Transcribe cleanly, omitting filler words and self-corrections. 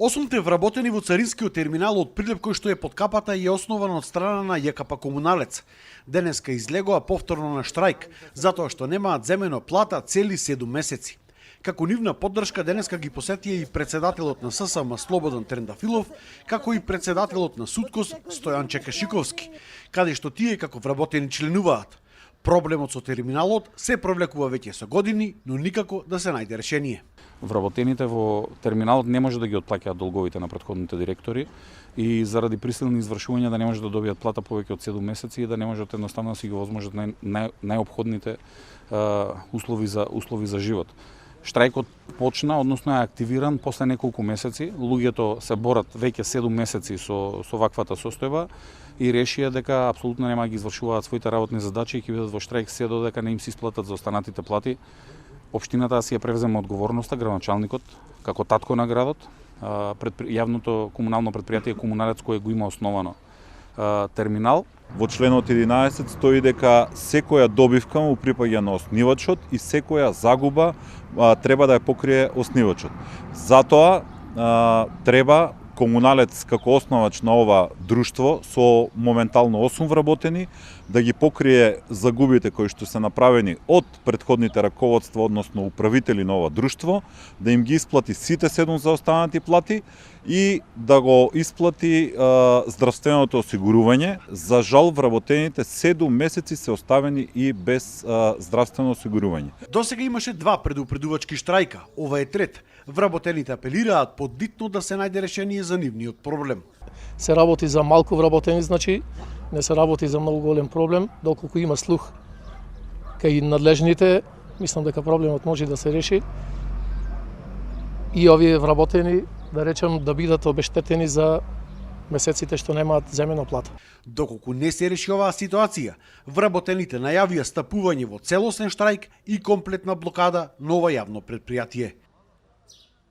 Осумте вработени во царинскиот терминал од Прилеп кој што е под капата и е основан од страна на ЈКП Комуналец. Денеска излегоа повторно на штрајк, затоа што немаат земено плата цели 7 месеци. Како нивна поддршка денеска ги посетија и председателот на ССМ Слободан Трендафилов, како и председателот на СУДКОС Стојан Чекашиковски, каде што тие како вработени членуваат. Проблемот со терминалот се провлекува веќе со години, но никако да се најде решение. Вработените во терминалот не може да ги отплаќаат долговите на претходните директори и заради присилни извршувања да не може да добијат плата повеќе од 7 месеци и да не можат едноставно да си ги возможат најопходните услови за живот. Штрајкот почна, односно е активиран после неколку месеци. Луѓето се борат веќе 7 месеци со ваквата состојба и решија дека апсолутно нема да ги извршуваат своите работни задачи и ќе бидат во штрајк се додека не им се исплатат за останатите плати. Општината си ја превзема одговорноста, градоначалникот, како татко на градот, јавното комунално претпријатие Комуналец кој го има основано терминал. Во членот 11 стои дека секоја добивка му припаѓа на основачот и секоја загуба треба да ја покрие основачот. Затоа треба Комуналец како основач на ова друштво со моментално 8 вработени да ги покрие загубите кои што се направени од претходните раководства, односно управители на ова друштво, да им ги исплати сите 7 заостанати плати и да го исплати здравственото осигурување. За жал, вработените 7 месеци се оставени и без здравствено осигурување. Досега имаше 2 предупредувачки штрајка, ова е трет. Вработените апелираат поддитно да се најде решение за нивниот проблем. Се работи за малку вработени, значи не се работи за многу голем проблем, доколку има слух кај надлежните, мислам дека проблемот може да се реши и овие вработени, да речем, да бидат обештетени за месеците што немаат земена плата. Доколку не се реши оваа ситуација, вработените најавија стапување во целосен штрајк и комплетна блокада на ова јавно претпријатие.